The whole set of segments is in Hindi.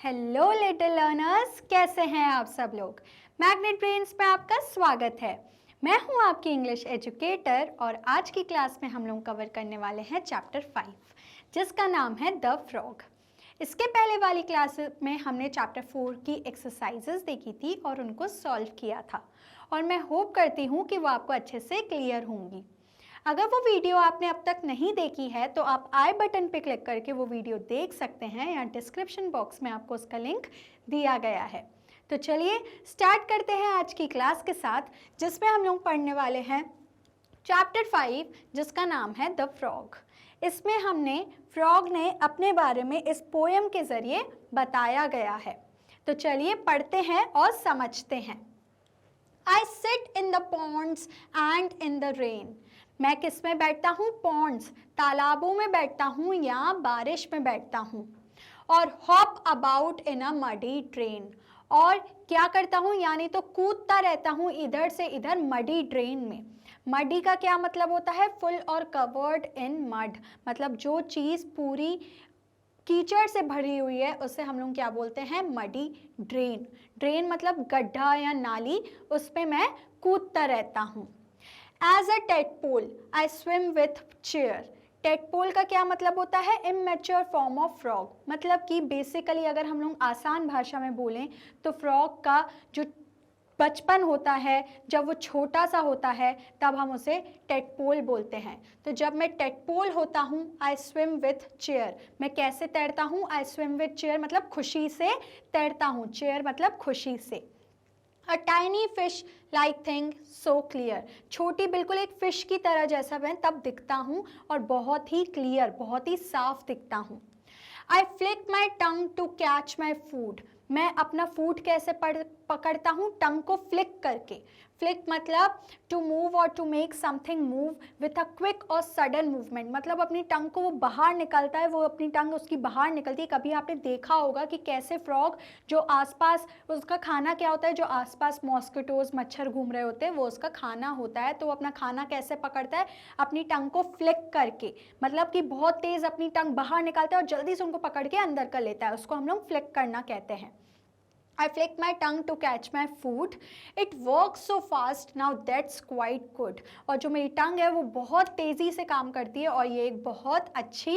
हेलो लिटिल लर्नर्स, कैसे हैं आप सब लोग। मैग्नेट ब्रेन्स में आपका स्वागत है। मैं हूं आपकी इंग्लिश एजुकेटर और आज की क्लास में हम लोग कवर करने वाले हैं चैप्टर 5 जिसका नाम है द फ्रॉग। इसके पहले वाली क्लास में हमने चैप्टर 4 की एक्सरसाइजेस देखी थी और उनको सॉल्व किया था और मैं होप करती हूँ कि वो आपको अच्छे से क्लियर होंगी। अगर वो वीडियो आपने अब तक नहीं देखी है तो आप आई बटन पे क्लिक करके वो वीडियो देख सकते हैं या डिस्क्रिप्शन बॉक्स में आपको उसका लिंक दिया गया है। तो चलिए स्टार्ट करते हैं आज की क्लास के साथ, जिसमें हम लोग पढ़ने वाले हैं चैप्टर 5 जिसका नाम है द फ्रॉग। इसमें हमने फ्रॉग ने अपने बारे में इस पोएम के ज़रिए बताया गया है। तो चलिए पढ़ते हैं और समझते हैं। I sit in the ponds and in the rain. मैं किस में बैठता हूँ? पॉन्ड्स, तालाबों में बैठता हूँ या बारिश में बैठता हूँ। और hop about in a muddy drain, और क्या करता हूँ यानी तो कूदता रहता हूँ इधर से इधर मडी ड्रेन में। मडी का क्या मतलब होता है? फुल और कवर्ड इन मड, मतलब जो चीज़ पूरी कीचड़ से भरी हुई है उसे हम लोग क्या बोलते हैं? Muddy drain. ड्रेन मतलब गड्ढा या नाली, उस पे मैं कूदता रहता हूँ। As a tadpole I swim with cheer. Tadpole का क्या मतलब होता है? इमेच्योर फॉर्म ऑफ फ्रॉग, मतलब कि बेसिकली अगर हम लोग आसान भाषा में बोलें तो फ्रॉग का जो बचपन होता है, जब वो छोटा सा होता है तब हम उसे टेडपोल बोलते हैं। तो जब मैं टेडपोल होता हूँ आई स्विम विथ चेयर, मैं कैसे तैरता हूँ? आई स्विम विथ चेयर मतलब खुशी से तैरता हूँ, चेयर मतलब खुशी से। A tiny fish like thing so clear, छोटी बिल्कुल एक फिश की तरह जैसा मैं तब दिखता हूँ और बहुत ही क्लियर, बहुत ही साफ दिखता हूँ। I flick my tongue to catch my food, मैं अपना फूड कैसे पकड़ता हूँ? टंग को फ्लिक करके। फ्लिक मतलब to move or to make something move with a quick or sudden movement, मतलब अपनी टंग को वो बाहर निकलता है, वो अपनी टंग उसकी बाहर निकलती है। कभी आपने देखा होगा कि कैसे फ्रॉग जो आसपास, उसका खाना क्या होता है? जो आसपास मॉस्किटोज मच्छर घूम रहे होते हैं वो उसका खाना होता है। तो वो अपना खाना कैसे पकड़ता है? अपनी टंग को फ्लिक करके, मतलब कि बहुत तेज़ अपनी टंग बाहर निकालता है और जल्दी से उनको पकड़ के अंदर कर लेता है, उसको हम लोग फ्लिक करना कहते हैं। I flick my tongue to catch my food. It walks so fast, now that's quite good. और जो मेरी टंग है वो बहुत तेज़ी से काम करती है और ये एक बहुत अच्छी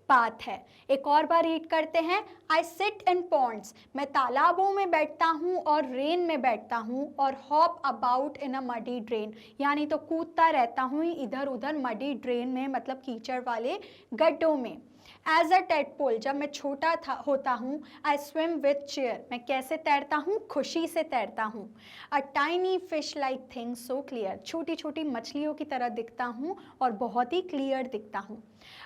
बात है। एक और बार रीड करते हैं। I sit in ponds, मैं तालाबों में बैठता हूँ और रेन में बैठता हूँ। और hop about in a muddy drain, यानी तो कूदता रहता हूँ इधर उधर मडी ड्रेन में, मतलब कीचड़ वाले गड्ढों में। एज अ टेडपोल, जब मैं छोटा होता हूँ आई स्विम विथ चेयर, मैं कैसे तैरता हूँ? खुशी से तैरता हूँ। A tiny fish like thing so clear, छोटी छोटी मछलियों की तरह दिखता हूँ और बहुत ही क्लियर दिखता हूँ।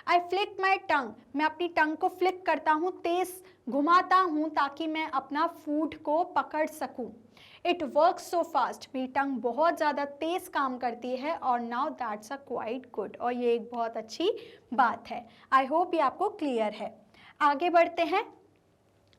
आई फ्लिक माई टंग, मैं अपनी टंग को फ्लिक करता हूँ, तेज घुमाता हूँ ताकि मैं अपना फूड को पकड़ सकूँ। इट वर्क सो फास्ट, मेरी टंग बहुत ज़्यादा तेज़ काम करती है और now that's a quite good, और ये एक बहुत अच्छी बात है। आई होप ये आपको क्लियर है। आगे बढ़ते हैं।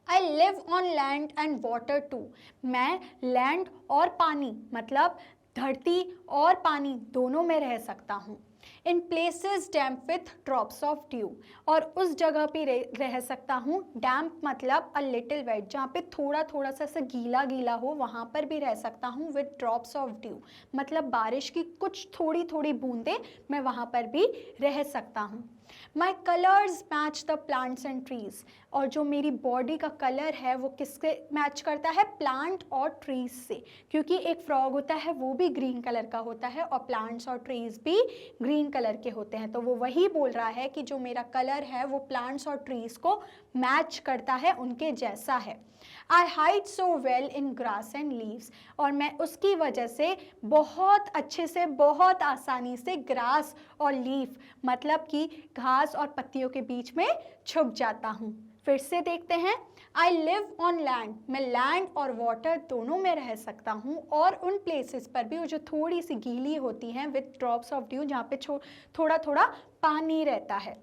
I live on land and water too, मैं लैंड और पानी मतलब धरती और पानी दोनों में रह सकता हूँ। In places damp with drops of due, और उस जगह पे रह सकता हूँ। डैम्प मतलब अ लिटिल वेट, जहाँ पे थोड़ा थोड़ा सा गीला गीला हो वहाँ पर भी रह सकता हूँ। विथ ड्रॉप्स ऑफ ड्यू मतलब बारिश की कुछ थोड़ी थोड़ी बूंदें, मैं वहाँ पर भी रह सकता हूँ। My colours match the plants and trees, और जो मेरी बॉडी का कलर है वो किससे मैच करता है? प्लांट और ट्रीज से, क्योंकि एक फ्रॉग होता है वो भी ग्रीन कलर का होता है और प्लांट्स और ट्रीज भी ग्रीन कलर के होते हैं। तो वो वही बोल रहा है कि जो मेरा कलर है वो प्लांट्स और ट्रीज को मैच करता है, उनके जैसा है। आई hide so well in grass and leaves, और मैं उसकी वजह से बहुत अच्छे से, बहुत आसानी से ग्रास और लीफ मतलब कि घास और पत्तियों के बीच में छुप जाता हूँ। फिर से देखते हैं। आई लिव ऑन लैंड, मैं लैंड और वाटर दोनों में रह सकता हूँ, और उन प्लेसेस पर भी जो थोड़ी सी गीली होती हैं विथ ड्रॉप्स ऑफ ड्यू, जहाँ पे थोड़ा थोड़ा पानी रहता है।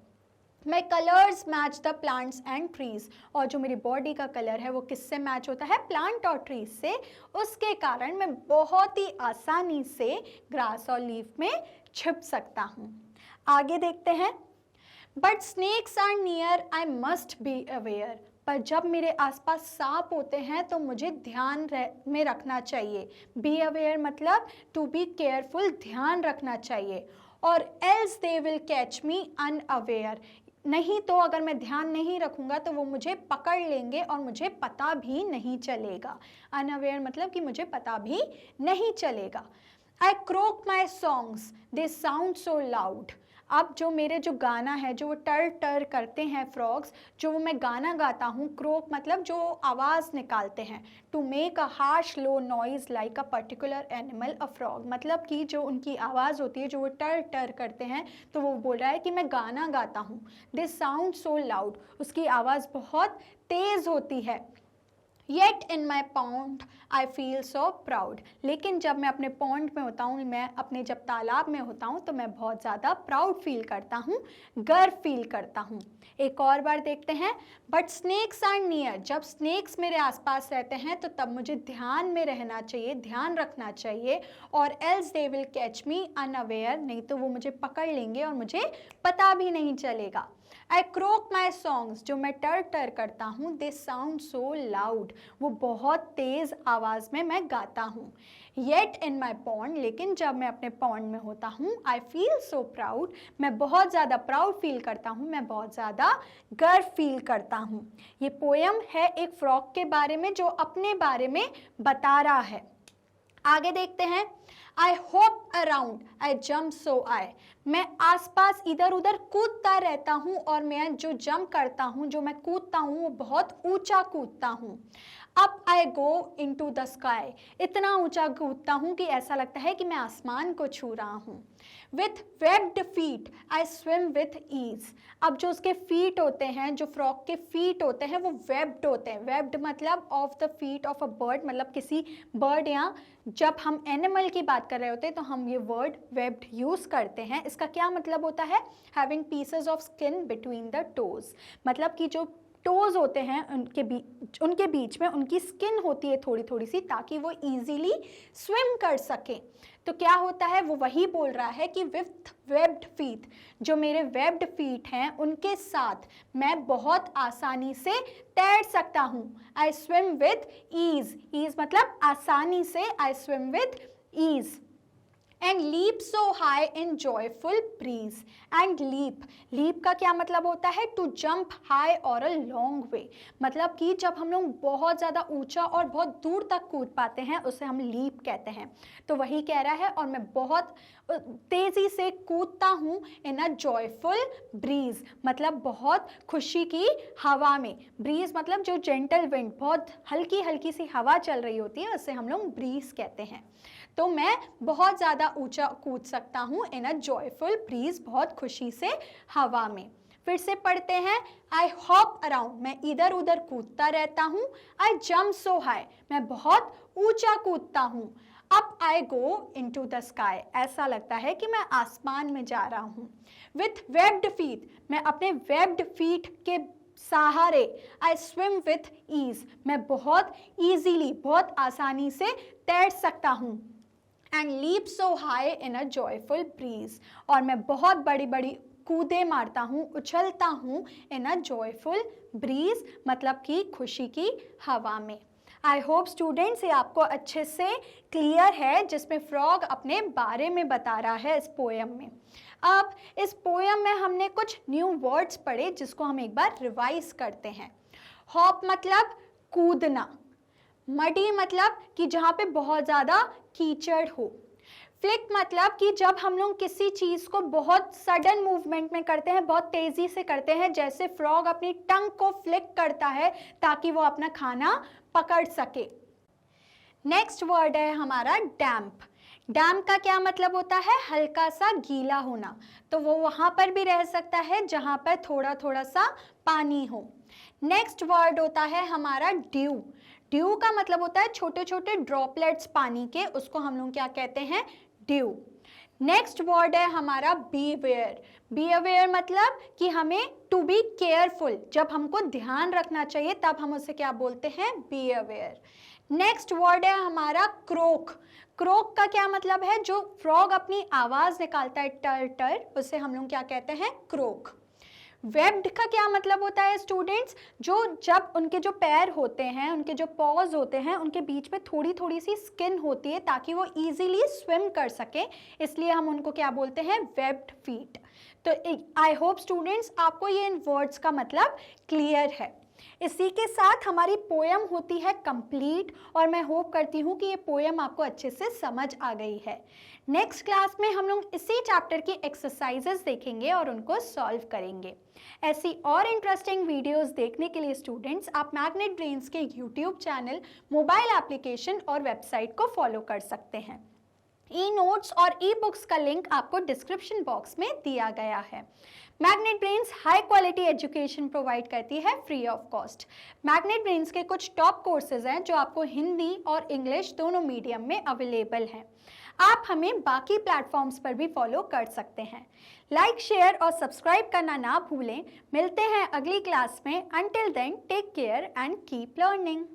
My colours match the plants and trees, और जो मेरी बॉडी का कलर है वो किससे मैच होता है? प्लांट और ट्रीज से। उसके कारण मैं बहुत ही आसानी से ग्रास और लीफ में छिप सकता हूँ। आगे देखते हैं। But snakes are near I must be aware, पर जब मेरे आसपास सांप होते हैं तो मुझे ध्यान में रखना चाहिए। बी अवेयर मतलब टू बी केयरफुल, ध्यान रखना चाहिए। और else they will catch me unaware, नहीं तो अगर मैं ध्यान नहीं रखूंगा तो वो मुझे पकड़ लेंगे और मुझे पता भी नहीं चलेगा। अनअवेयर मतलब कि मुझे पता भी नहीं चलेगा। I croak my songs they sound so loud. अब जो मेरे जो गाना है, जो वो टर टर करते हैं फ्रॉग्स, जो वो मैं गाना गाता हूँ, क्रोक मतलब जो आवाज़ निकालते हैं, to make a harsh low noise like a particular animal a frog, मतलब कि जो उनकी आवाज़ होती है, जो वो टर टर करते हैं, तो वो बोल रहा है कि मैं गाना गाता हूँ। दिस साउंड सो लाउड, उसकी आवाज़ बहुत तेज़ होती है। Yet in my pond I feel so proud, लेकिन जब मैं अपने पॉन्ड में होता हूँ, मैं अपने जब तालाब में होता हूँ, तो मैं बहुत ज़्यादा प्राउड फील करता हूँ, गर्व फील करता हूँ। एक और बार देखते हैं। बट स्नेक्स आर नियर, जब स्नेक्स मेरे आसपास रहते हैं तो तब मुझे ध्यान में रहना चाहिए, ध्यान रखना चाहिए। और else they will catch me unaware, नहीं तो वो मुझे पकड़ लेंगे और मुझे पता भी नहीं चलेगा। आई क्रोक माई सॉन्ग्स, जो मैं टर टर करता हूँ, दे साउंड सो लाउड, वो बहुत तेज़ आवाज़ में मैं गाता हूँ। येट इन माई पॉन्ड, लेकिन जब मैं अपने पॉन्ड में होता हूँ, आई फील सो प्राउड, मैं बहुत ज़्यादा प्राउड फील करता हूँ, मैं बहुत ज़्यादा गर्व फील करता हूँ। ये पोयम है एक फ्रॉग के बारे में जो अपने बारे में बता रहा है। आगे देखते हैं। I hop around I jump so I, मैं आसपास इधर उधर कूदता रहता हूँ और मैं जो जंप करता हूँ, जो मैं कूदता हूँ, वो बहुत ऊंचा कूदता हूँ। Up I go into the sky, इतना ऊंचा कूदता हूँ कि ऐसा लगता है कि मैं आसमान को छू रहा हूँ। With webbed feet I swim with ease, अब जो उसके फीट होते हैं, जो फ्रॉग के फीट होते हैं, वो वेब्ड होते हैं। वेब्ड मतलब of the feet of a bird, मतलब किसी बर्ड, या जब हम एनिमल की बात कर रहे होते हैं तो हम ये वर्ड वेब्ड यूज़ करते हैं। इसका क्या मतलब होता है? Having pieces of skin between the toes, मतलब कि जो टोज होते हैं उनके बीच में उनकी स्किन होती है थोड़ी थोड़ी सी, ताकि वो इजीली स्विम कर सकें। तो क्या होता है, वो वही बोल रहा है कि विथ वेब्ड फीट, जो मेरे वेब्ड फीट हैं उनके साथ मैं बहुत आसानी से तैर सकता हूँ। I swim with ease, ease मतलब आसानी से, I swim with ease. And leap so high in joyful breeze, and leap, leap का क्या मतलब होता है? टू जंप हाई और अ लॉन्ग वे, मतलब कि जब हम लोग बहुत ज़्यादा ऊंचा और बहुत दूर तक कूद पाते हैं उसे हम लीप कहते हैं। तो वही कह रहा है, और मैं बहुत तेज़ी से कूदता हूँ इन अ जॉयफुल ब्रीज, मतलब बहुत खुशी की हवा में। ब्रीज मतलब जो जेंटल विंड, बहुत हल्की हल्की सी हवा चल रही होती है, उसे हम लोग ब्रीज कहते हैं। तो मैं बहुत ज़्यादा ऊंचा कूद सकता हूँ इन अ जॉयफुल ब्रीज, बहुत खुशी से हवा में। फिर से पढ़ते हैं। आई हॉप अराउंड, मैं इधर उधर कूदता रहता हूँ। आई जंप सो हाई, मैं बहुत ऊंचा कूदता हूँ। Up I go into the sky, ऐसा लगता है कि मैं आसमान में जा रहा हूँ। विथ वेब्ड फीट, मैं अपने वेब्ड फीट के सहारे, आई स्विम विथ ईज, मैं बहुत ईजीली, बहुत आसानी से तैर सकता हूँ। And leap so high in a joyful breeze, और मैं बहुत बड़ी बड़ी कूदे मारता हूँ, उछलता हूँ इन अ जॉयफुल ब्रीज, मतलब कि खुशी की हवा में। आई होप स्टूडेंट्स ये आपको अच्छे से क्लियर है, जिसमें फ्रॉग अपने बारे में बता रहा है इस पोएम में। अब इस पोएम में हमने कुछ न्यू वर्ड्स पढ़े जिसको हम एक बार रिवाइज करते हैं। हॉप मतलब कूदना, मडी मतलब कि जहाँ पे बहुत ज़्यादा कीचड़ हो, फ्लिक मतलब कि जब हम लोग किसी चीज़ को बहुत सडन मूवमेंट में करते हैं, बहुत तेज़ी से करते हैं, जैसे फ्रॉग अपनी टंग को फ्लिक करता है ताकि वो अपना खाना पकड़ सके। नेक्स्ट वर्ड है हमारा डैम्प। डैम्प का क्या मतलब होता है? हल्का सा गीला होना, तो वो वहाँ पर भी रह सकता है जहाँ पर थोड़ा थोड़ा सा पानी हो। नेक्स्ट वर्ड होता है हमारा ड्यू। ड्यू का मतलब होता है छोटे छोटे ड्रॉपलेट्स पानी के, उसको हम लोग क्या कहते हैं? ड्यू। नेक्स्ट वर्ड है हमारा बी अवेयर। बी अवेयर मतलब कि हमें टू बी केयरफुल, जब हमको ध्यान रखना चाहिए तब हम उसे क्या बोलते हैं? Be aware. नेक्स्ट वर्ड है हमारा क्रोक। क्रोक का क्या मतलब है? जो फ्रॉग अपनी आवाज़ निकालता है टर टर, उसे हम लोग क्या कहते हैं? क्रोक। वेब्ड का क्या मतलब होता है स्टूडेंट्स? जो जब उनके जो पैर होते हैं, उनके जो पॉज होते हैं, उनके बीच में थोड़ी थोड़ी सी स्किन होती है ताकि वो इजीली स्विम कर सके, इसलिए हम उनको क्या बोलते हैं? Webbed feet. तो आई होप स्टूडेंट्स आपको ये इन वर्ड्स का मतलब क्लियर है। इसी के साथ हमारी पोयम होती है कंप्लीट, और मैं होप करती हूँ कि ये पोयम आपको अच्छे से समझ आ गई है। नेक्स्ट क्लास में हम लोग इसी चैप्टर की एक्सरसाइजेस देखेंगे और उनको सॉल्व करेंगे। ऐसी और इंटरेस्टिंग वीडियोस देखने के लिए स्टूडेंट्स आप मैग्नेट ब्रेन्स के यूट्यूब चैनल, मोबाइल एप्लीकेशन और वेबसाइट को फॉलो कर सकते हैं। ई नोट्स और ई बुक्स का लिंक आपको डिस्क्रिप्शन बॉक्स में दिया गया है। Magnet brains high quality education provide करती है free of cost. Magnet brains के कुछ टॉप कोर्सेज हैं जो आपको हिंदी और इंग्लिश दोनों मीडियम में अवेलेबल हैं। आप हमें बाकी प्लेटफॉर्म्स पर भी फॉलो कर सकते हैं। लाइक, शेयर और सब्सक्राइब करना ना भूलें। मिलते हैं अगली क्लास में। Until then take care and keep learning.